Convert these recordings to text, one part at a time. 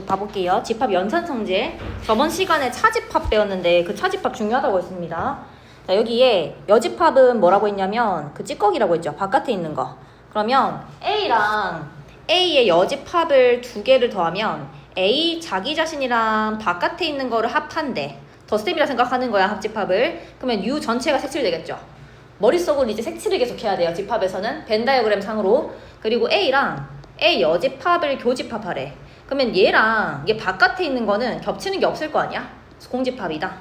봐볼게요. 집합 연산성질. 저번 시간에 차집합 배웠는데 그 차집합 중요하다고 했습니다. 자, 여기에 여집합은 뭐라고 했냐면 그 찌꺼기라고 했죠. 바깥에 있는 거. 그러면 A랑 A의 여집합을 두 개를 더하면 A 자기 자신이랑 바깥에 있는 거를 합한대. 덧셈이라 생각하는 거야, 합집합을. 그러면 U 전체가 색칠되겠죠. 머릿속으로 이제 색칠을 계속 해야 돼요. 집합에서는 벤 다이어그램 상으로. 그리고 A랑 A 여집합을 교집합하래. 그러면 얘랑 얘 바깥에 있는 거는 겹치는 게 없을 거 아니야? 그래서 공집합이다.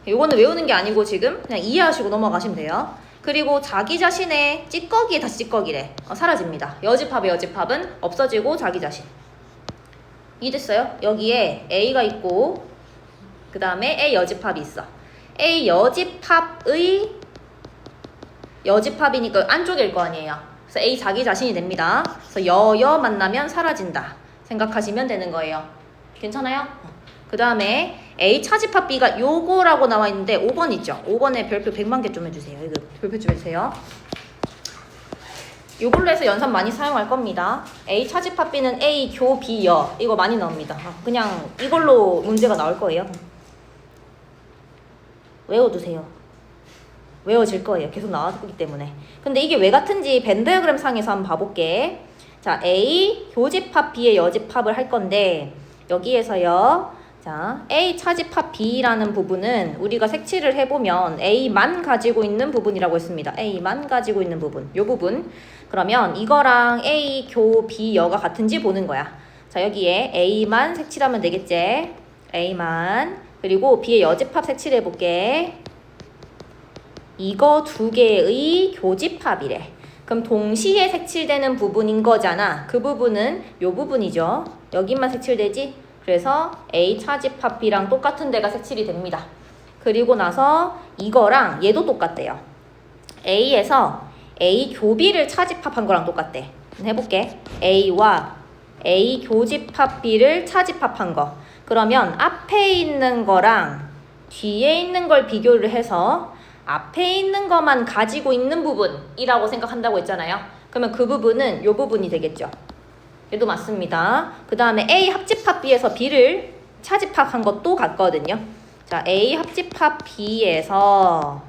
요거는 외우는 게 아니고 지금 그냥 이해하시고 넘어가시면 돼요. 그리고 자기 자신의 찌꺼기에 다시 찌꺼기래. 사라집니다. 여집합의 여집합은 없어지고 자기 자신. 이해됐어요? 여기에 A가 있고 그 다음에 A 여집합이 있어. A 여집합의 여집합이니까 안쪽일 거 아니에요. 그래서 A 자기 자신이 됩니다. 그래서 여 만나면 사라진다 생각하시면 되는 거예요. 괜찮아요? 그 다음에 A 차집합 B가 요거라고 나와 있는데 5번 있죠? 5번에 별표 100만 개 좀 해주세요. 이거 별표 좀 해주세요. 요걸로 해서 연산 많이 사용할 겁니다. A 차집합 B는 A 교 B 여. 이거 많이 나옵니다. 그냥 이걸로 문제가 나올 거예요. 외워두세요. 외워질 거예요. 계속 나왔기 때문에. 근데 이게 왜 같은지 벤 다이어그램 상에서 한번 봐볼게. 자, A 교집합 B의 여집합을 할 건데 여기에서요. 자, A 차집합 B라는 부분은 우리가 색칠을 해보면 A만 가지고 있는 부분이라고 했습니다. A만 가지고 있는 부분. 요 부분. 그러면 이거랑 A 교 B 여가 같은지 보는 거야. 자, 여기에 A만 색칠하면 되겠지. A만. 그리고 B의 여집합 색칠해볼게. 이거 두 개의 교집합이래. 그럼 동시에 색칠되는 부분인 거잖아. 그 부분은 요 부분이죠. 여기만 색칠되지? 그래서 A 차집합 B랑 똑같은 데가 색칠이 됩니다. 그리고 나서 이거랑 얘도 똑같대요. A에서 A 교비를 차집합한 거랑 똑같대. 해볼게. A와 A 교집합 B를 차집합한 거. 그러면 앞에 있는 거랑 뒤에 있는 걸 비교를 해서 앞에 있는 것만 가지고 있는 부분이라고 생각한다고 했잖아요. 그러면 그 부분은 요 부분이 되겠죠. 얘도 맞습니다. 그 다음에 A 합집합 B에서 B를 차집합한 것도 같거든요. 자, A 합집합 B에서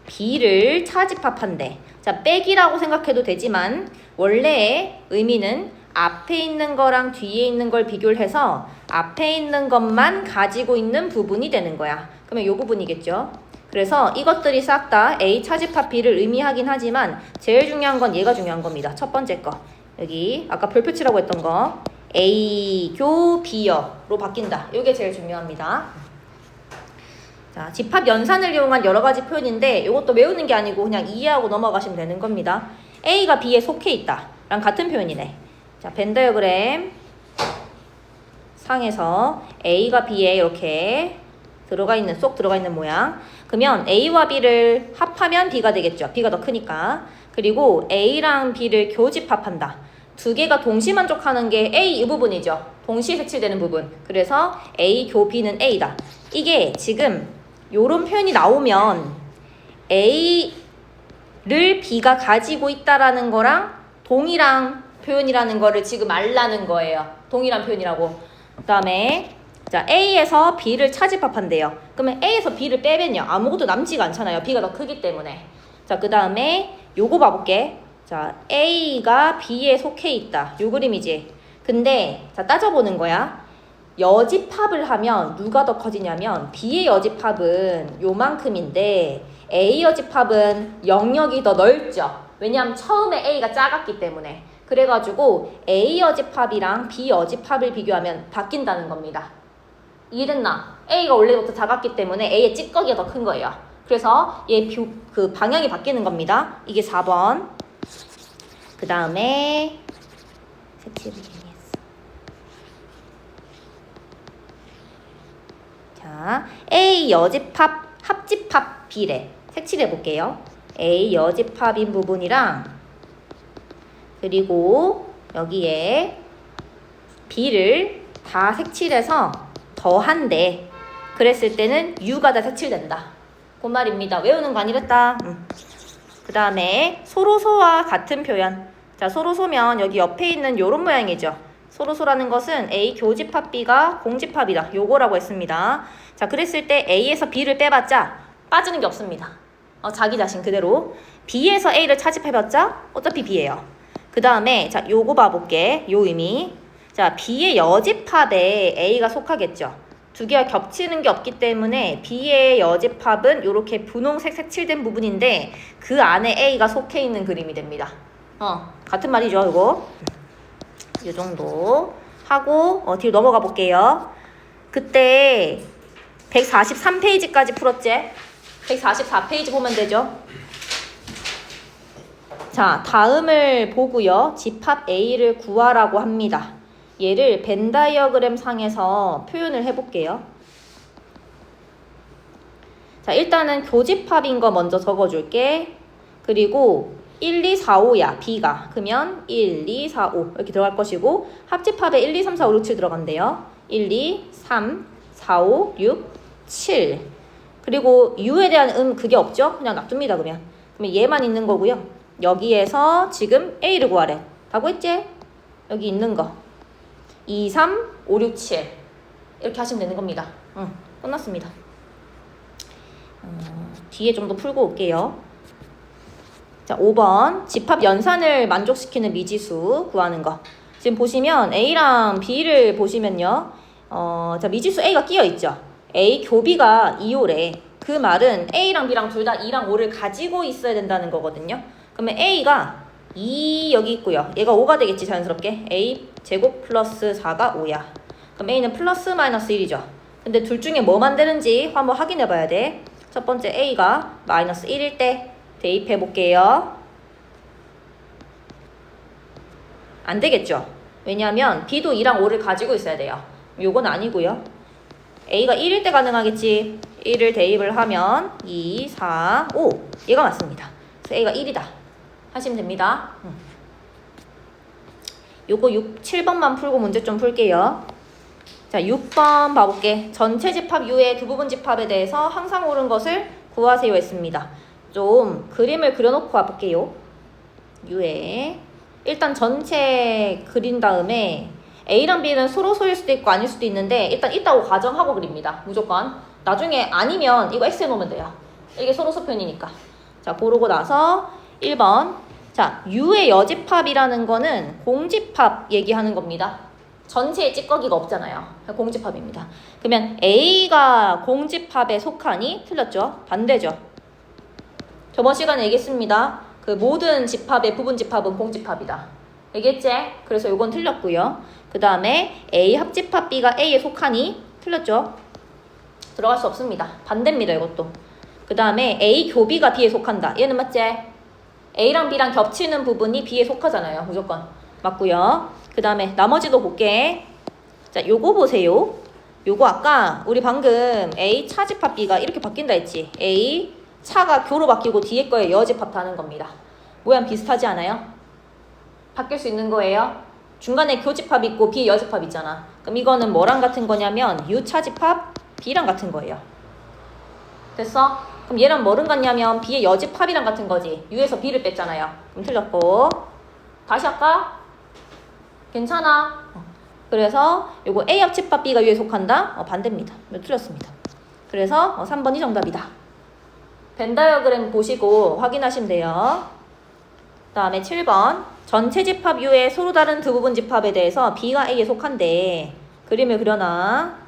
B를 차집합한대. 자, 빼기라고 생각해도 되지만 원래의 의미는 앞에 있는 거랑 뒤에 있는 걸 비교를 해서 앞에 있는 것만 가지고 있는 부분이 되는 거야. 그러면 요 부분이겠죠. 그래서 이것들이 싹 다 A 차집합 B를 의미하긴 하지만 제일 중요한 건 얘가 중요한 겁니다. 첫 번째 거. 여기 아까 별표 치라고 했던 거 A 교 B여로 바뀐다. 이게 제일 중요합니다. 자, 집합 연산을 이용한 여러 가지 표현인데 이것도 외우는 게 아니고 그냥 이해하고 넘어가시면 되는 겁니다. A가 B에 속해 있다 랑 같은 표현이네. 자, 벤 다이어그램 상에서 A가 B에 이렇게 쏙 들어가 있는 모양. 그러면 A와 B를 합하면 B가 되겠죠. B가 더 크니까. 그리고 A랑 B를 교집합한다. 두 개가 동시만족하는 게 A 이 부분이죠. 동시에 색칠되는 부분. 그래서 A 교 B는 A다. 이게 지금 요런 표현이 나오면 A를 B가 가지고 있다라는 거랑 동일한 표현이라는 거를 지금 알라는 거예요. 동일한 표현이라고. 그 다음에 자, A에서 B를 차집합한대요. 그러면 A에서 B를 빼면요. 아무것도 남지가 않잖아요. B가 더 크기 때문에. 자, 그 다음에 요거 봐볼게. 자, A가 B에 속해 있다. 요 그림이지. 근데 자, 따져보는 거야. 여집합을 하면 누가 더 커지냐면 B의 여집합은 요만큼인데 A 여집합은 영역이 더 넓죠. 왜냐하면 처음에 A가 작았기 때문에. 그래가지고 A 여집합이랑 B 여집합을 비교하면 바뀐다는 겁니다. 이해됐나? A가 원래부터 작았기 때문에 A의 찌꺼기가 더 큰 거예요. 그래서 얘 그 방향이 바뀌는 겁니다. 이게 4번. 그 다음에 색칠을 했어. 자, A 여집합 합집합 B래. 색칠해 볼게요. A 여집합인 부분이랑 그리고 여기에 B를 다 색칠해서 더한데 그랬을 때는 U가 다 색칠된다. 그 말입니다. 외우는 거 아니랬다. 그 다음에 소로소와 같은 표현. 자, 소로소면 여기 옆에 있는 요런 모양이죠. 소로소라는 것은 A 교집합 B가 공집합이다. 요거라고 했습니다. 자, 그랬을 때 A에서 B를 빼봤자 빠지는 게 없습니다. 자기 자신 그대로. B에서 A를 차집해봤자 어차피 B예요. 그 다음에 자, 요거 봐볼게. 요 의미. 자, B의 여집합에 A가 속하겠죠. 두 개가 겹치는 게 없기 때문에 B의 여집합은 이렇게 분홍색 색칠된 부분인데 그 안에 A가 속해 있는 그림이 됩니다. 같은 말이죠, 이거. 이 정도 하고 뒤로 넘어가 볼게요. 그때 143페이지까지 풀었지? 144페이지 보면 되죠. 자, 다음을 보고요. 집합 A를 구하라고 합니다. 얘를 벤 다이어그램 상에서 표현을 해볼게요. 자, 일단은 교집합인 거 먼저 적어줄게. 그리고 1, 2, 4, 5야, B가. 그러면 1, 2, 4, 5 이렇게 들어갈 것이고 합집합에 1, 2, 3, 4, 5, 6, 7 들어간대요. 1, 2, 3, 4, 5, 6, 7. 그리고 U에 대한 그게 없죠? 그냥 놔둡니다, 그러면 얘만 있는 거고요. 여기에서 지금 A를 구하래. 라고 했지? 여기 있는 거. 2, 3, 5, 6, 7 이렇게 하시면 되는 겁니다. 끝났습니다. 뒤에 좀 더 풀고 올게요. 자, 5번 집합 연산을 만족시키는 미지수 구하는 거. 지금 보시면 A랑 B를 보시면요. 자, 미지수 A가 끼어 있죠. A 교비가 2호래. 그 말은 A랑 B랑 둘 다 2랑 5를 가지고 있어야 된다는 거거든요. 그러면 A가 2 여기 있고요. 얘가 5가 되겠지, 자연스럽게. A 제곱 플러스 4가 5야. 그럼 A는 플러스 마이너스 1이죠. 근데 둘 중에 뭐 만드는지 한번 확인해 봐야 돼. 첫 번째 A가 마이너스 1일 때 대입해 볼게요. 안 되겠죠? 왜냐하면 B도 2랑 5를 가지고 있어야 돼요. 요건 아니고요. A가 1일 때 가능하겠지. 1을 대입을 하면 2, 4, 5 얘가 맞습니다. 그래서 A가 1이다 하시면 됩니다. 요거 7번만 풀고 문제 좀 풀게요. 자, 6번 봐볼게. 전체 집합 U의 두 부분 집합에 대해서 항상 옳은 것을 구하세요 했습니다. 좀 그림을 그려놓고 와볼게요. U에 일단 전체 그린 다음에 A랑 B는 서로소일 수도 있고 아닐 수도 있는데 일단 있다고 가정하고 그립니다. 무조건. 나중에 아니면 이거 X 해놓으면 돼요. 이게 서로소 편이니까. 자, 고르고 나서 1번. 자, U의 여집합이라는 거는 공집합 얘기하는 겁니다. 전체에 찌꺼기가 없잖아요. 공집합입니다. 그러면 A가 공집합에 속하니? 틀렸죠? 반대죠. 저번 시간에 얘기했습니다. 그 모든 집합의 부분 집합은 공집합이다. 얘기했지? 그래서 요건 틀렸고요. 그 다음에 A 합집합 B가 A에 속하니? 틀렸죠? 들어갈 수 없습니다. 반대입니다, 이것도. 그 다음에 A 교비가 B에 속한다. 얘는 맞지? A랑 B랑 겹치는 부분이 B에 속하잖아요. 무조건. 맞고요. 그 다음에 나머지도 볼게. 자, 요거 보세요. 요거 아까 우리 방금 A 차집합 B가 이렇게 바뀐다 했지. A 차가 교로 바뀌고 뒤에 거에 여집합 다는 겁니다. 모양 비슷하지 않아요? 바뀔 수 있는 거예요. 중간에 교집합 있고 B 여집합 있잖아. 그럼 이거는 뭐랑 같은 거냐면 U 차집합 B랑 같은 거예요. 됐어? 그럼 얘랑 뭐랑 같냐면 B의 여집합이랑 같은 거지. U에서 B를 뺐잖아요. 그럼 틀렸고. 다시 할까? 괜찮아. 그래서 요거 A 합집합 B가 U에 속한다? 반대입니다. 틀렸습니다. 그래서 3번이 정답이다. 벤 다이어그램 보시고 확인하시면 돼요. 그 다음에 7번. 전체 집합 U의 서로 다른 두 부분 집합에 대해서 B가 A에 속한데 그림을 그려놔.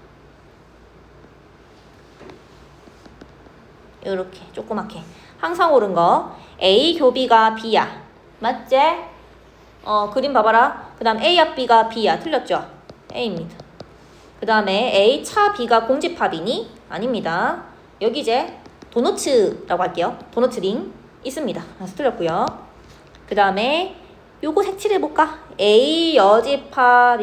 이렇게 조그맣게. 항상 옳은 거. A 교비가 B야. 맞지? 그림 봐봐라. 그 다음 A 합 B가 B야. 틀렸죠? A입니다. 그 다음에 A 차 B가 공집합이니? 아닙니다. 여기 이제 도너츠라고 할게요. 도너츠 링 있습니다. 그래서 틀렸고요. 그 다음에 요거 색칠해볼까? A 여집합이랑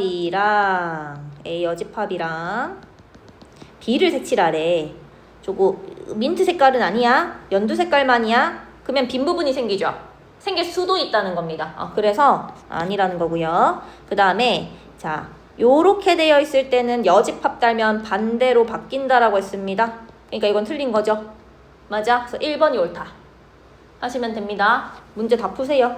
B를 색칠하래. 저거 민트 색깔은 아니야? 연두 색깔만이야? 그러면 빈 부분이 생기죠? 생길 수도 있다는 겁니다. 그래서 아니라는 거고요. 그 다음에 자, 요렇게 되어 있을 때는 여집합 달면 반대로 바뀐다라고 했습니다. 그러니까 이건 틀린 거죠. 맞아? 그래서 1번이 옳다 하시면 됩니다. 문제 다 푸세요.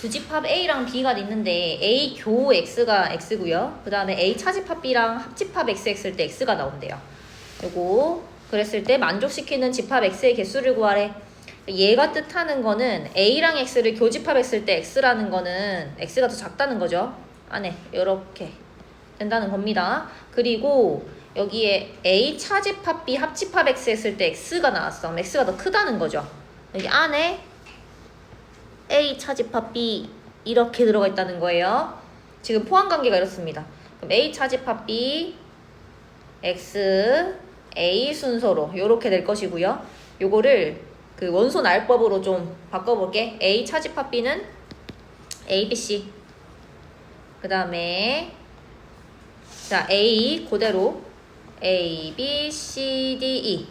교집합 A랑 B가 있는데 A 교 X가 X고요. 그 다음에 A 차집합 B랑 합집합 X 했을 때 X가 나온대요. 요거 그랬을 때 만족시키는 집합 X의 개수를 구하래. 얘가 뜻하는 거는 A랑 X를 교집합했을 때 X라는 거는 X가 더 작다는 거죠. 안에 이렇게 된다는 겁니다. 그리고 여기에 A 차집합 B 합집합 X 했을 때 X가 나왔어. 그럼 X가 더 크다는 거죠. 여기 안에 A 차집합 B 이렇게 들어가 있다는 거예요. 지금 포함관계가 이렇습니다. 그럼 A 차집합 B X A 순서로 이렇게 될 것이고요. 요거를 그 원소 나열법으로 좀 바꿔볼게. A 차집합 B는 A, B, C. 그 다음에 자 A 그대로 A, B, C, D, E.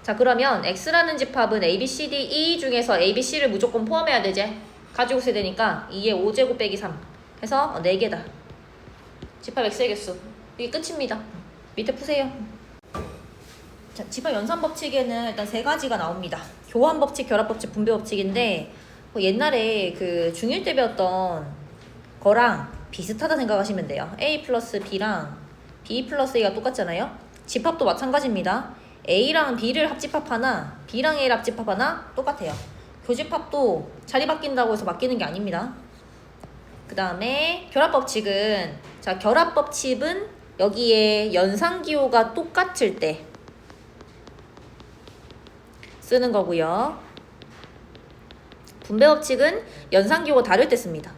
자 그러면 X라는 집합은 A, B, C, D, E 중에서 A, B, C를 무조건 포함해야 되지. 가지고 있어야 되니까 2의 5제곱 빼기 3 해서 4개다. 집합 X의 개수. 이게 끝입니다. 밑에 푸세요. 자, 집합 연산 법칙에는 일단 3가지가 나옵니다. 교환 법칙, 결합 법칙, 분배 법칙인데 옛날에 그 중1 때 배웠던 거랑 비슷하다 생각하시면 돼요. A 플러스 B랑 B 플러스 A가 똑같잖아요. 집합도 마찬가지입니다. A랑 B를 합집합하나 B랑 A를 합집합하나 똑같아요. 교집합도 자리 바뀐다고 해서 바뀌는 게 아닙니다. 그 다음에 결합법칙은 자 결합법칙은 여기에 연산기호가 똑같을 때 쓰는 거고요. 분배법칙은 연산기호가 다를 때 씁니다.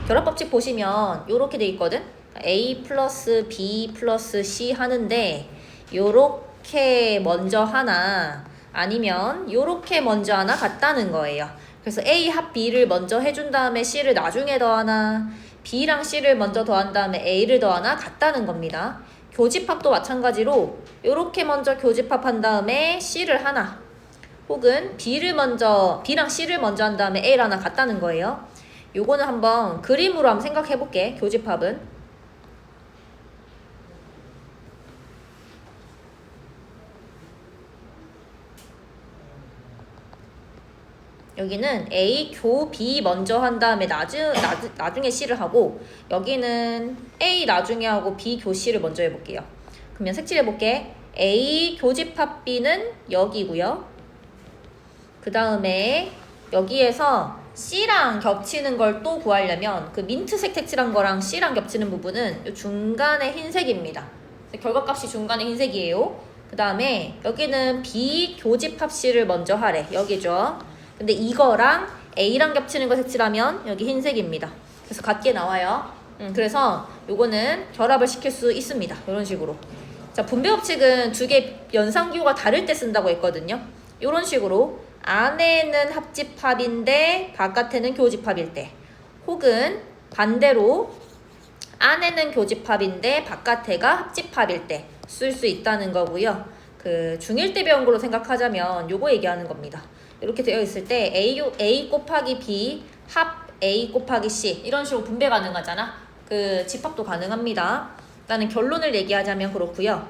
결합법칙 보시면 요렇게 돼 있거든. A 플러스 B 플러스 C 하는데 요렇게 먼저 하나 아니면 요렇게 먼저 하나 같다는 거예요. 그래서 A 합 B를 먼저 해준 다음에 C를 나중에 더하나 B랑 C를 먼저 더한 다음에 A를 더하나 같다는 겁니다. 교집합도 마찬가지로 요렇게 먼저 교집합한 다음에 C를 하나 혹은 B랑 C를 먼저 한 다음에 A를 하나 같다는 거예요. 요거는 한번 그림으로 한번 생각해 볼게. 교집합은 여기는 A 교 B 먼저 한 다음에 나중에 C를 하고 여기는 A 나중에 하고 B 교 C를 먼저 해볼게요. 그러면 색칠해 볼게. A 교집합 B는 여기고요. 그 다음에 여기에서 C랑 겹치는 걸 또 구하려면 그 민트색 색칠한 거랑 C랑 겹치는 부분은 이 중간에 흰색입니다. 결과값이 중간에 흰색이에요. 그 다음에 여기는 B 교집합 C를 먼저 하래. 여기죠. 근데 이거랑 A랑 겹치는 거 색칠하면 여기 흰색입니다. 그래서 같게 나와요. 그래서 요거는 결합을 시킬 수 있습니다. 이런 식으로. 자, 분배법칙은 두 개 연산기호가 다를 때 쓴다고 했거든요. 이런 식으로 안에는 합집합인데 바깥에는 교집합일 때 혹은 반대로 안에는 교집합인데 바깥에가 합집합일 때 쓸 수 있다는 거고요. 그 중1 때 배운 걸로 생각하자면 요거 얘기하는 겁니다. 이렇게 되어 있을 때 A 곱하기 B 합 A 곱하기 C 이런 식으로 분배 가능하잖아. 그 집합도 가능합니다. 일단은 결론을 얘기하자면 그렇고요.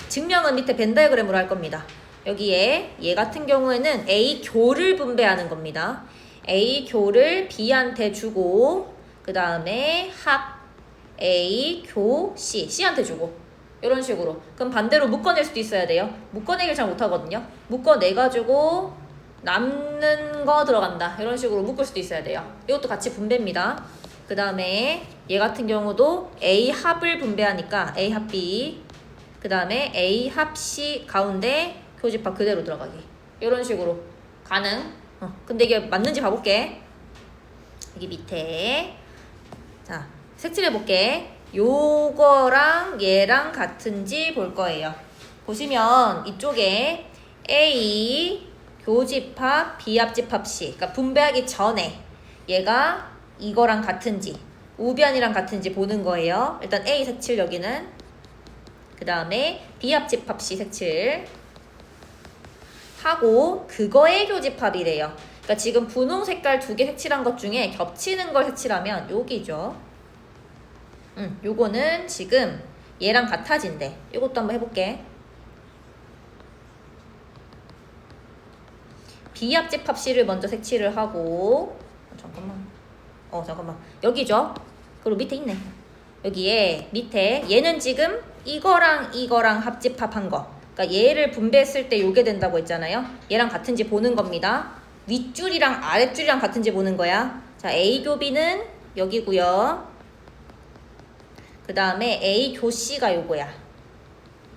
증명은 밑에 벤 다이어그램으로 할 겁니다. 여기에 얘 같은 경우에는 A 교를 분배하는 겁니다. A 교를 B한테 주고 그 다음에 합 A 교 C C한테 주고 이런 식으로. 그럼 반대로 묶어낼 수도 있어야 돼요. 묶어내길 잘 못하거든요. 묶어내가지고 남는 거 들어간다. 이런 식으로 묶을 수도 있어야 돼요. 이것도 같이 분배입니다. 그 다음에 얘 같은 경우도 A 합을 분배하니까 A 합 B 그 다음에 A 합 C 가운데 교집합 그대로 들어가기. 이런 식으로 가능. 근데 이게 맞는지 봐볼게. 여기 밑에 자 색칠해볼게. 요거랑 얘랑 같은지 볼 거예요. 보시면 이쪽에 A 교집합 B 합집합 C 그러니까 분배하기 전에 얘가 이거랑 같은지 우변이랑 같은지 보는 거예요. 일단 A 색칠 여기는 그 다음에 B 합집합 C 색칠 하고 그거의 교집합이래요. 그러니까 지금 분홍 색깔 2개 색칠한 것 중에 겹치는 걸 색칠하면 여기죠. 요거는 지금 얘랑 같아진대. 요것도 한번 해볼게. B합집합 C를 먼저 색칠을 하고 잠깐만 여기죠. 그리고 밑에 있네. 여기에 밑에 얘는 지금 이거랑 이거랑 합집합한 거, 그러니까 얘를 분배했을 때 요게 된다고 했잖아요. 얘랑 같은지 보는 겁니다. 윗줄이랑 아랫줄이랑 같은지 보는 거야. 자, A 교 B는 여기고요. 그 다음에 A 교 C가 요거야.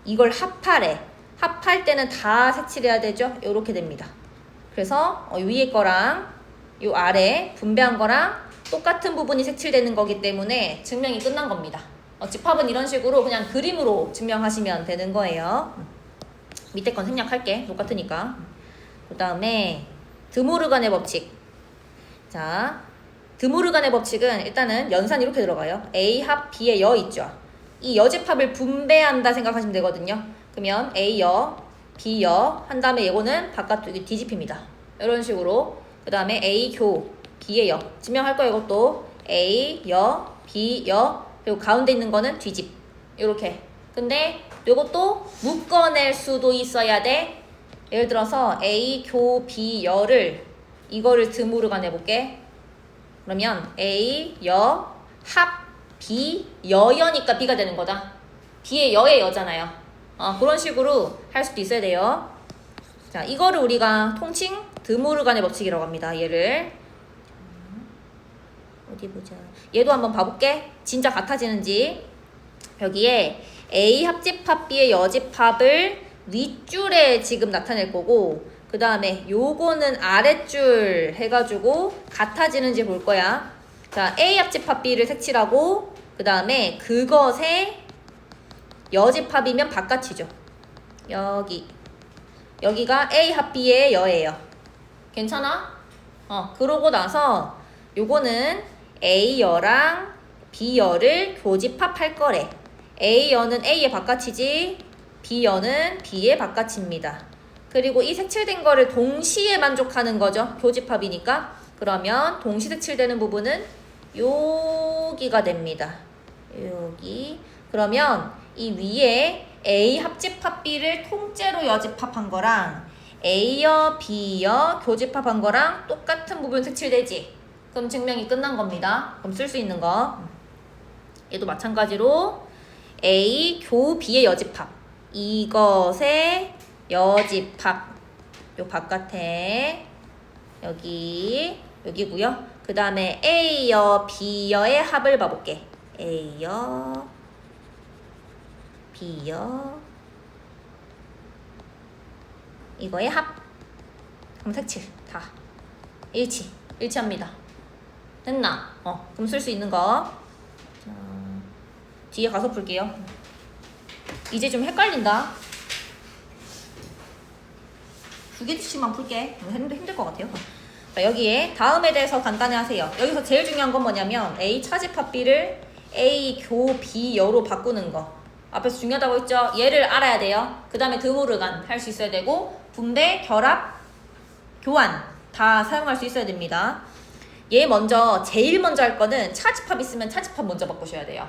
이걸 합하래. 합할 때는 다 색칠해야 되죠. 요렇게 됩니다. 그래서 위에 거랑 요 아래 분배한 거랑 똑같은 부분이 색칠되는 거기 때문에 증명이 끝난 겁니다. 집합은 이런 식으로 그냥 그림으로 증명하시면 되는 거예요. 밑에 건 생략할게. 똑같으니까. 그 다음에 드모르간의 법칙. 자, 드모르간의 법칙은 일단은 연산 이렇게 들어가요. A 합 B의 여 있죠. 이 여집합을 분배한다 생각하시면 되거든요. 그러면 A 여, B 여 한 다음에 이거는 바깥쪽이 뒤집힙니다. 이런 식으로. 그 다음에 A 교 B의 여 증명할 거예요. 이것도 A 여, B 여, 그리고 가운데 있는 거는 뒤집. 이렇게. 근데 이것도 묶어낼 수도 있어야 돼. 예를 들어서 A 교 B 여를 이거를 드모르간 해볼게. 그러면 A 여 합 B 여여니까 B가 되는 거다. B의 여의 여잖아요. 그런 식으로 할 수도 있어야 돼요. 자, 이거를 우리가 통칭 드모르간의 법칙이라고 합니다. 얘를 어디 보자. 얘도 한번 봐볼게. 진짜 같아지는지. 여기에 A 합집합 B의 여집합을 윗줄에 지금 나타낼 거고, 그 다음에 요거는 아랫줄 해가지고 같아지는지 볼 거야. 자, A 합집합 B를 색칠하고, 그 다음에 그것의 여집합이면 바깥이죠. 여기가 A 합 B의 여예요. 괜찮아? 그러고 나서 요거는 A여랑 B여를 교집합할 거래. A여는 A의 바깥이지, B여는 B의 바깥입니다. 그리고 이 색칠된 거를 동시에 만족하는 거죠. 교집합이니까. 그러면 동시 색칠되는 부분은 여기가 됩니다. 여기. 그러면 이 위에 A 합집합 B를 통째로 여집합한 거랑 A여, B여 교집합한 거랑 똑같은 부분 색칠되지? 그럼 증명이 끝난 겁니다. 그럼 쓸 수 있는 거. 얘도 마찬가지로 A 교 B의 여집합. 이것의 여집합. 요 바깥에 여기고요. 그 다음에 A여, B여의 합을 봐볼게. A여, B여. 이거의 합. 그럼 색칠. 다. 일치합니다. 됐나? 그럼 쓸 수 있는 거. 자, 뒤에 가서 풀게요. 이제 좀 헷갈린다. 두 개씩만 풀게. 힘들 것 같아요. 자, 여기에 다음에 대해서 간단히 하세요. 여기서 제일 중요한 건 뭐냐면 A 차집합 B를 A 교 B 여로 바꾸는 거. 앞에서 중요하다고 했죠? 얘를 알아야 돼요. 그 다음에 드모르간 할 수 있어야 되고, 분배, 결합, 교환 다 사용할 수 있어야 됩니다. 얘 제일 먼저 할 거는 차집합 있으면 차집합 먼저 바꾸셔야 돼요.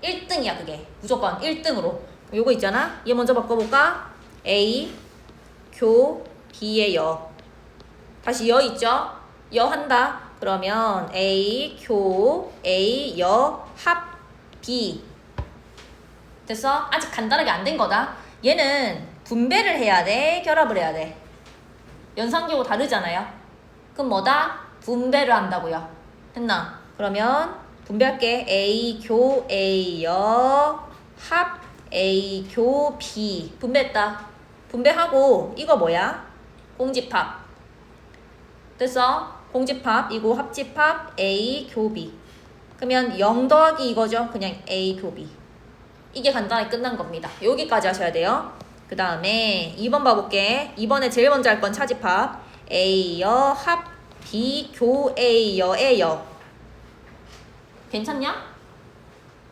1등이야 그게. 무조건 1등으로. 요거 있잖아. 얘 먼저 바꿔볼까? A 교 B의 여. 다시 여 있죠? 여 한다. 그러면 A 교 A 여 합 B. 됐어? 아직 간단하게 안 된 거다. 얘는 분배를 해야 돼? 결합을 해야 돼? 연산기호 다르잖아요. 그럼 뭐다? 분배를 한다고요. 됐나? 그러면 분배할게. A 교 A 여 합 A 교 B. 분배했다. 분배하고 이거 뭐야? 공집합. 됐어? 공집합 이거 합집합 A 교 B. 그러면 0 더하기 이거죠. 그냥 A 교 B. 이게 간단하게 끝난 겁니다. 여기까지 하셔야 돼요. 그 다음에 2번 봐볼게. 2번에 제일 먼저 할 건 차집합. A여 합 B 교 A여의 여. 괜찮냐?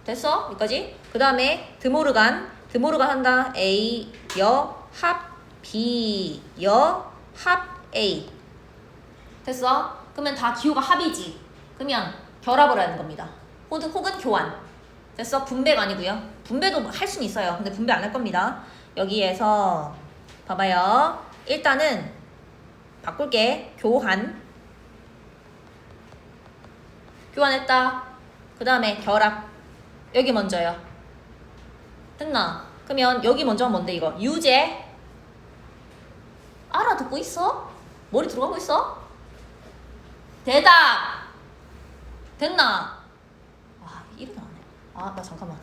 됐어? 여기까지? 그 다음에 드모르간 한다. A여 합 B여 합 A. 됐어? 그러면 다 기호가 합이지. 그러면 결합을 하는 겁니다. 혹은 교환. 됐어? 분배가 아니고요. 분배도 할 수는 있어요. 근데 분배 안 할 겁니다. 여기에서 봐봐요. 일단은 바꿀게. 교환했다. 그 다음에 결합. 여기 먼저요. 됐나? 그러면 여기 먼저 하면 뭔데 이거? 유제. 알아듣고 있어? 머리 들어가고 있어? 대답! 됐나? 아, 이렇게 안 해. 아, 나 잠깐만.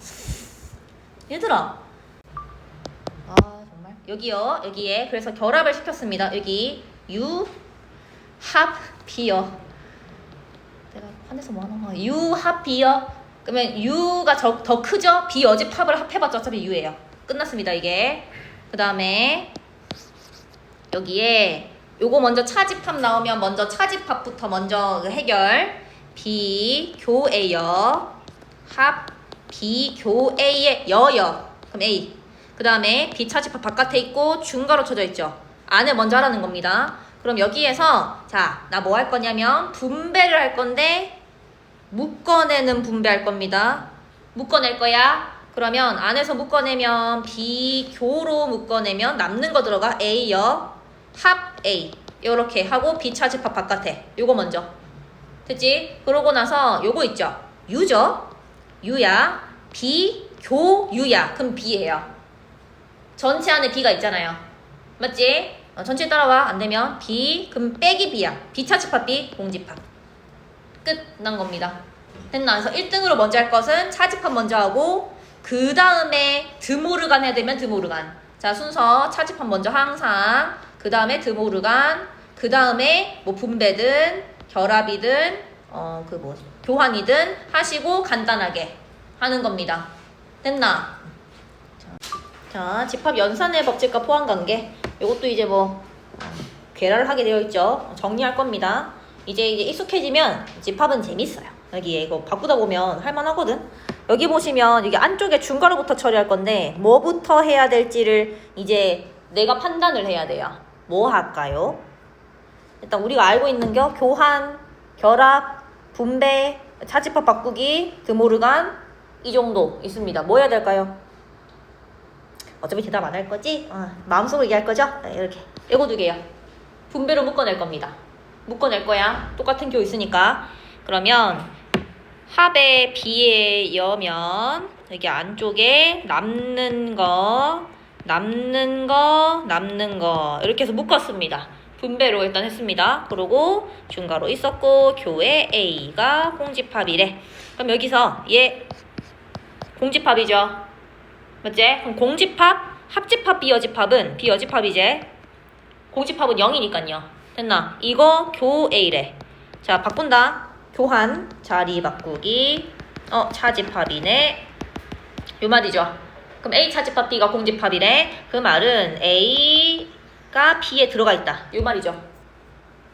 얘들아. 아, 정말. 여기요. 여기에. 그래서 결합을 시켰습니다. 여기. 유, 합, 비어. 내가 화내서 뭐 하는 거야? 유, 합, 비어. 그러면 U가 더 크죠? 비여집합을 합해봤자 어차피 U예요. 끝났습니다, 이게. 그 다음에 여기에 요거 먼저 차집합 나오면 먼저 차집합부터 먼저 해결. 비교에여 합 비교에의 여여. 그럼 A. 그 다음에 비차집합 바깥에 있고 중괄호 쳐져 있죠. 안에 먼저 하라는 겁니다. 그럼 여기에서 자, 나 뭐 할 거냐면 분배를 할 건데 묶어내는 분배할 겁니다. 묶어낼 거야. 그러면 안에서 묶어내면 비교로 묶어내면 남는 거 들어가. A여 합 A 요렇게 하고 비차집합 바깥에 요거 먼저 됐지? 그러고 나서 요거 있죠? U죠? U야. 비교 U야. 그럼 B예요. 전체 안에 B가 있잖아요. 맞지? 전체 따라와. 안되면 B 그럼 빼기 B야. 비차집합 B 공집합 끝난 겁니다. 됐나? 그래서 1등으로 먼저 할 것은 차집합 먼저 하고 그 다음에 드모르간 해야 되면 드모르간. 자, 순서 차집합 먼저 항상 그 다음에 드모르간 그 다음에 뭐 분배든 결합이든 교환이든 하시고 간단하게 하는 겁니다. 됐나? 자, 집합 연산의 법칙과 포함관계 요것도 이제 뭐 괴랄을 하게 되어 있죠. 정리할 겁니다. 이제 익숙해지면 집합은 재밌어요. 여기 이거 바꾸다 보면 할만하거든. 여기 보시면 여기 안쪽에 중괄호부터 처리할 건데 뭐부터 해야 될지를 이제 내가 판단을 해야 돼요. 뭐 할까요? 일단 우리가 알고 있는 게 교환, 결합, 분배, 차집합 바꾸기, 드모르간 이 정도 있습니다. 뭐 해야 될까요? 어차피 대답 안 할 거지? 마음속으로 얘기할 거죠? 네, 이렇게 이거 두 개요. 분배로 묶어낼 겁니다. 묶어낼 거야. 똑같은 교 있으니까. 그러면 합의 B의 여면 여기 안쪽에 남는 거 이렇게 해서 묶었습니다. 분배로 일단 했습니다. 그리고 중괄호 있었고 교의 A가 공집합이래. 그럼 여기서 얘 공집합이죠. 맞지? 그럼 공집합, 합집합, 비여집합은 비여집합이지. 공집합은 0이니까요. 됐나? 이거 교 A래. 자, 바꾼다. 교환, 자리 바꾸기. 차집합이네. 요 말이죠. 그럼 A 차집합 B가 공집합이래. 그 말은 A가 B에 들어가 있다. 요 말이죠.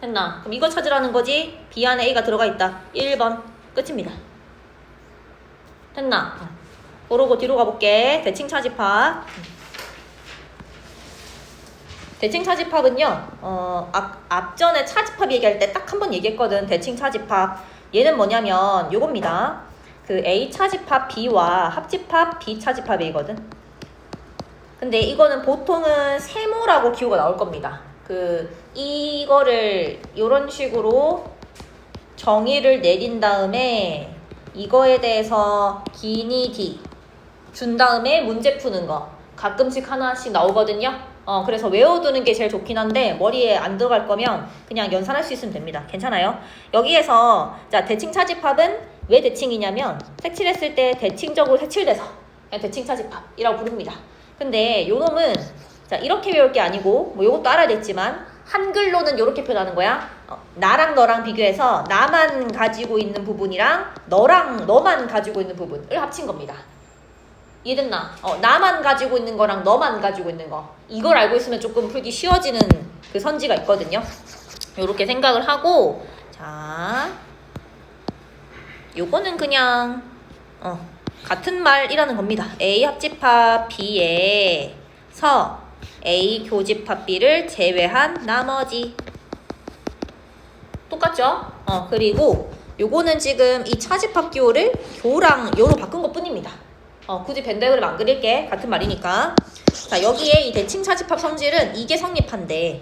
됐나? 그럼 이거 찾으라는 거지? B 안에 A가 들어가 있다. 1번. 끝입니다. 됐나? 그러고 뒤로 가볼게. 대칭 차집합. 대칭 차집합은요, 앞전에 차집합 얘기할 때 딱 한 번 얘기했거든. 대칭 차집합. 얘는 뭐냐면 요겁니다. 그 A 차집합 B와 합집합 B 차집합이거든. 근데 이거는 보통은 세모라고 기호가 나올 겁니다. 이거를 요런 식으로 정의를 내린 다음에 이거에 대해서 기니 D 준 다음에 문제 푸는 거 가끔씩 하나씩 나오거든요. 그래서 외워두는 게 제일 좋긴 한데 머리에 안 들어갈 거면 그냥 연산할 수 있으면 됩니다. 괜찮아요? 여기에서 자, 대칭 차집합은 왜 대칭이냐면 색칠했을 때 대칭적으로 색칠돼서 그냥 대칭 차집합이라고 부릅니다. 근데 요 놈은 자, 이렇게 배울 게 아니고 뭐 요것도 알아야 됐지만 한글로는 요렇게 표현하는 거야. 나랑 너랑 비교해서 나만 가지고 있는 부분이랑 너만 가지고 있는 부분을 합친 겁니다. 이해됐나? 나만 가지고 있는 거랑 너만 가지고 있는 거 이걸 알고 있으면 조금 풀기 쉬워지는 그 선지가 있거든요. 요렇게 생각을 하고 자 요거는 그냥 같은 말이라는 겁니다. A 합집합 B에서 A 교집합 B를 제외한 나머지 똑같죠? 그리고 요거는 지금 이 차집합 기호를 교랑 요로 바꾼 것 뿐입니다. 굳이 벤다이그램 안 그릴게. 같은 말이니까. 자, 여기에 이 대칭 차집합 성질은 이게 성립한대.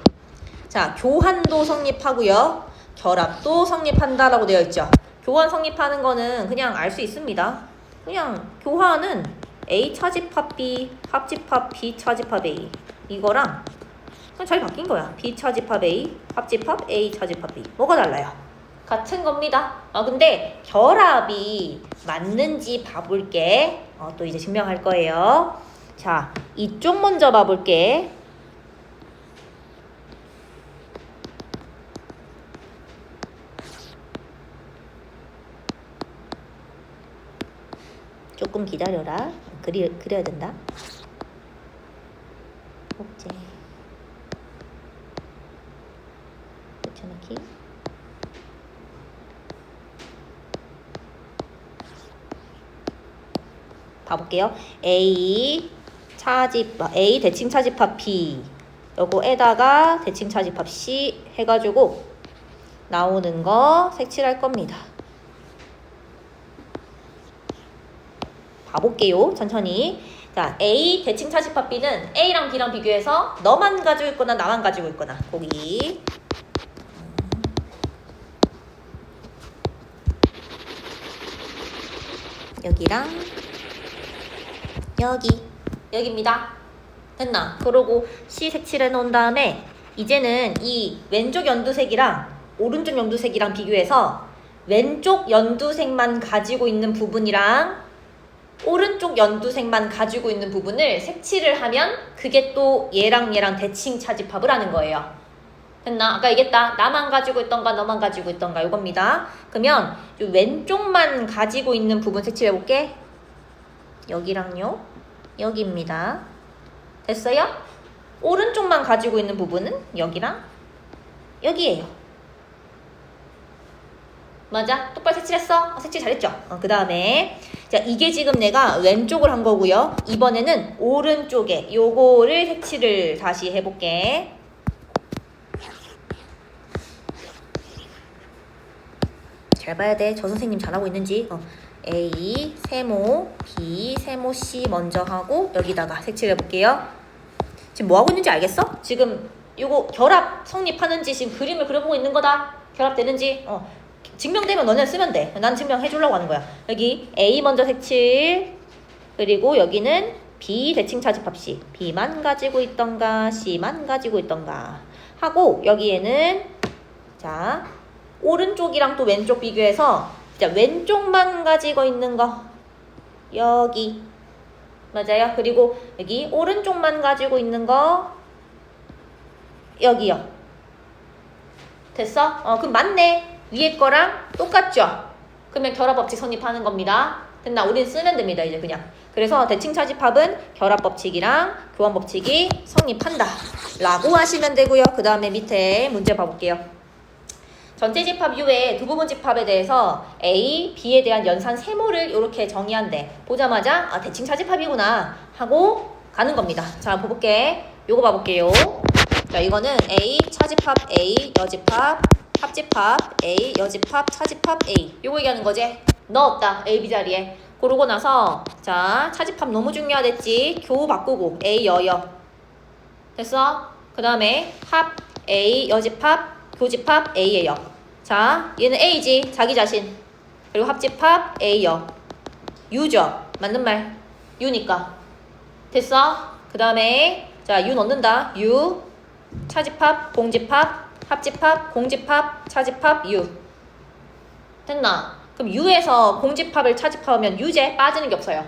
자, 교환도 성립하고요. 결합도 성립한다라고 되어 있죠. 교환 성립하는 거는 그냥 알 수 있습니다. 그냥 교환은 A 차집합 B, 합집합 B 차집합 A 이거랑 그냥 잘 바뀐 거야. B 차집합 A, 합집합 A 차집합 B. 뭐가 달라요? 같은 겁니다. 근데 결합이 맞는지 봐볼게. 또 이제 증명할 거예요. 자, 이쪽 먼저 봐볼게. 조금 기다려라. 그려야 된다. 복제. 붙여넣기. 봐볼게요. A 대칭 차집합 B 요거에다가 대칭 차집합 C 해가지고 나오는 거 색칠할 겁니다. 봐볼게요. 천천히. 자, A 대칭 차집합 B는 A랑 B랑 비교해서 너만 가지고 있거나 나만 가지고 있거나 거기 여기랑 여기입니다. 됐나? 그러고 C 색칠해 놓은 다음에 이제는 이 왼쪽 연두색이랑 오른쪽 연두색이랑 비교해서 왼쪽 연두색만 가지고 있는 부분이랑 오른쪽 연두색만 가지고 있는 부분을 색칠을 하면 그게 또 얘랑 대칭 차집합을 하는 거예요. 됐나? 아까 얘기했다. 나만 가지고 있던가 너만 가지고 있던가 이겁니다. 그러면 이 왼쪽만 가지고 있는 부분 색칠해 볼게. 여기랑요. 여기입니다. 됐어요? 오른쪽만 가지고 있는 부분은 여기랑 여기예요. 맞아? 똑바로 색칠했어? 색칠 잘했죠? 그 다음에 자, 이게 지금 내가 왼쪽을 한 거고요. 이번에는 오른쪽에 요거를 색칠을 다시 해볼게. 잘 봐야 돼. 저 선생님 잘하고 있는지. A 세모, B 세모 C 먼저 하고 여기다가 색칠해 볼게요. 지금 뭐 하고 있는지 알겠어? 지금 요거 결합 성립하는지 지금 그림을 그려보고 있는 거다. 결합되는지. 증명되면 너네 쓰면 돼. 난 증명해 주려고 하는 거야. 여기 A 먼저 색칠. 그리고 여기는 B 대칭 차집합 C. B만 가지고 있던가 C만 가지고 있던가 하고 여기에는 자 오른쪽이랑 또 왼쪽 비교해서 자 왼쪽만 가지고 있는 거 여기 맞아요. 그리고 여기 오른쪽만 가지고 있는 거 여기요. 됐어? 그럼 맞네. 위에 거랑 똑같죠? 그러면 결합법칙 성립하는 겁니다. 됐나? 우린 쓰면 됩니다. 이제 그냥. 그래서 대칭 차집합은 결합법칙이랑 교환법칙이 성립한다 라고 하시면 되고요. 그 다음에 밑에 문제 봐볼게요. 전체 집합 U의 두 부분 집합에 대해서 A, B에 대한 연산 세모를 이렇게 정의한대. 보자마자 대칭 차집합이구나 하고 가는 겁니다. 자, 볼게. 요거 봐볼게요. 자, 이거는 A, 차집합 A, 여집합, 합집합 A, 여집합, 차집합 A. 요거 얘기하는 거지? 넣었다. A, B 자리에. 그러고 나서 자, 차집합 너무 중요하댔지. 교 바꾸고 A, 여여. 됐어? 그 다음에 합 A, 여집합, 교집합 A예요. 자, 얘는 A지. 자기 자신. 그리고 합집합 A요. U죠. 맞는 말. U니까. 됐어? 그 다음에 자, U 넣는다. U, 차집합, 공집합, 합집합, 공집합, 차집합, U. 됐나? 그럼 U에서 공집합을 차집합하면 U제 빠지는 게 없어요.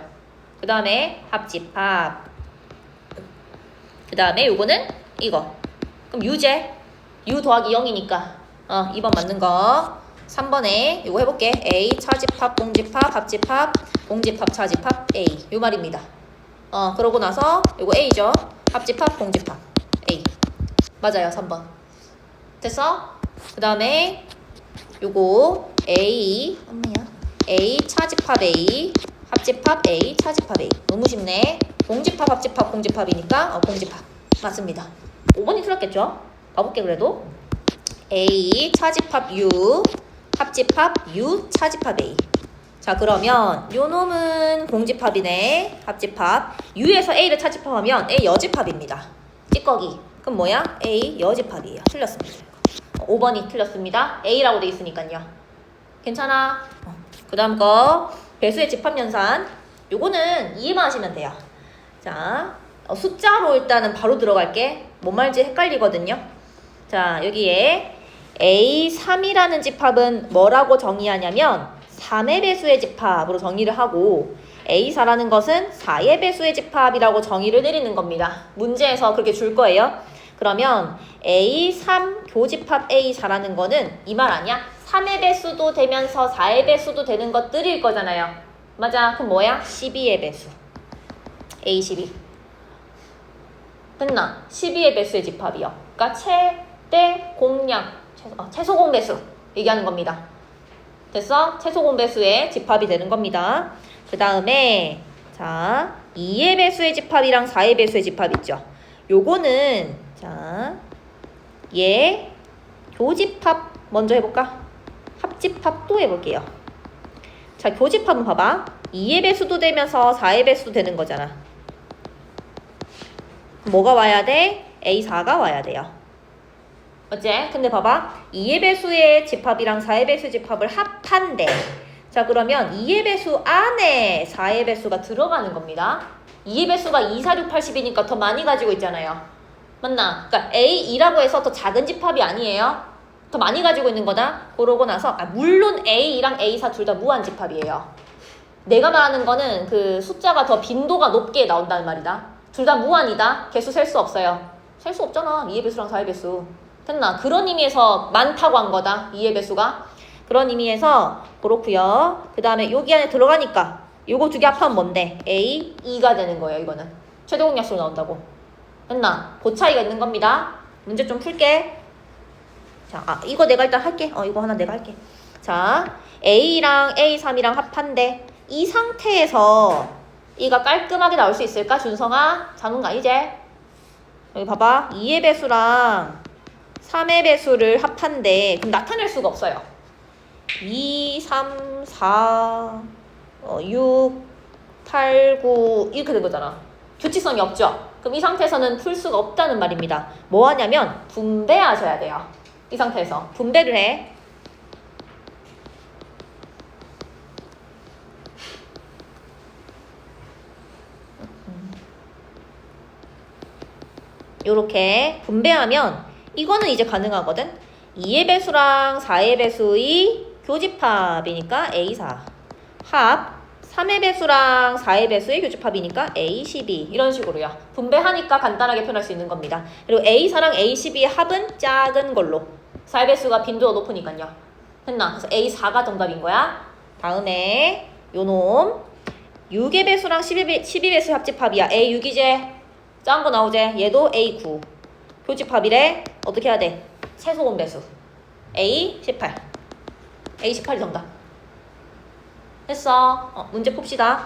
그 다음에 합집합. 그 다음에 요거는 이거. 그럼 U제. U 더하기 0이니까 2번 맞는 거. 3번에 요거 해볼게. A 차집합 공집합 합집합 공집합 차집합 A 요 말입니다. 그러고 나서 요거 A죠. 합집합 공집합 A 맞아요. 3번 됐어? 그 다음에 요거 A A 차집합 A 합집합 A 차집합 A 너무 쉽네. 공집합 합집합 공집합이니까 공집합 맞습니다. 5번이 틀렸겠죠? 가볼게. 그래도 A 차집합 U 합집합 U 차집합 A. 자, 그러면 요 놈은 공집합이네. 합집합 U에서 A를 차집합하면 A 여집합입니다. 찌꺼기 그럼 뭐야? A 여집합이에요. 틀렸습니다. 5번이 틀렸습니다. A라고 돼 있으니까요. 괜찮아? 그 다음 거 배수의 집합연산. 요거는 이해만 하시면 돼요. 자, 숫자로 일단은 바로 들어갈게. 뭔 말인지 헷갈리거든요. 자, 여기에 A3이라는 집합은 뭐라고 정의하냐면 3의 배수의 집합으로 정의를 하고 A4라는 것은 4의 배수의 집합이라고 정의를 내리는 겁니다. 문제에서 그렇게 줄 거예요. 그러면 A3 교집합 A4라는 거는 이 말 아니야? 3의 배수도 되면서 4의 배수도 되는 것들일 거잖아요. 맞아. 그럼 뭐야? 12의 배수. A12. 됐나? 12의 배수의 집합이요. 그러니까 최대 공량, 최소 공배수 얘기하는 겁니다. 됐어? 최소 공배수의 집합이 되는 겁니다. 그 다음에 자 2의 배수의 집합이랑 4의 배수의 집합 있죠. 요거는 자 얘 교집합 먼저 해볼까? 합집합도 해볼게요. 자 교집합은 봐봐. 2의 배수도 되면서 4의 배수도 되는 거잖아. 뭐가 와야 돼? A4가 와야 돼요. 어째? 근데 봐봐. 2의 배수의 집합이랑 4의 배수의 집합을 합한대. 자 그러면 2의 배수 안에 4의 배수가 들어가는 겁니다. 2의 배수가 2, 4, 6, 80이니까 더 많이 가지고 있잖아요. 맞나? 그러니까 A2라고 해서 더 작은 집합이 아니에요. 더 많이 가지고 있는 거다. 그러고 나서 물론 A2랑 A4 둘 다 무한 집합이에요. 내가 말하는 거는 그 숫자가 더 빈도가 높게 나온다는 말이다. 둘 다 무한이다. 개수 셀 수 없어요. 셀 수 없잖아. 2의 배수랑 4의 배수. 됐나? 그런 의미에서 많다고 한 거다. 2의 배수가. 그런 의미에서 그렇고요. 그 다음에 여기 안에 들어가니까 요거 두 개 합하면 뭔데? A, 2가 되는 거예요. 이거는. 최대 공약수로 나온다고. 됐나? 그 차이가 있는 겁니다. 문제 좀 풀게. 자, 이거 내가 일단 할게. 이거 하나 내가 할게. 자, A랑 A3이랑 합한데 이 상태에서 이가 깔끔하게 나올 수 있을까? 준성아? 자는가 이제? 여기 봐봐. 2의 배수랑 3의 배수를 합한데 그럼 나타낼 수가 없어요. 2, 3, 4, 6, 8, 9 이렇게 된 거잖아. 규칙성이 없죠? 그럼 이 상태에서는 풀 수가 없다는 말입니다. 뭐 하냐면 분배하셔야 돼요. 이 상태에서 분배를 해. 요렇게 분배하면 이거는 이제 가능하거든. 2의 배수랑 4의 배수의 교집합이니까 A4 합 3의 배수랑 4의 배수의 교집합이니까 A12 이런 식으로요. 분배하니까 간단하게 표현할 수 있는 겁니다. 그리고 A4랑 A12의 합은 작은 걸로 4의 배수가 빈도가 높으니까요. 됐나? 그래서 A4가 정답인 거야. 다음에 요놈 6의 배수랑 12 배수 합집합이야. A6이제 작은 거 나오제. 얘도 A9 교집합이래. 어떻게 해야 돼? 최소 공배수 A18 A18이 정답. 됐어. 문제 풉시다.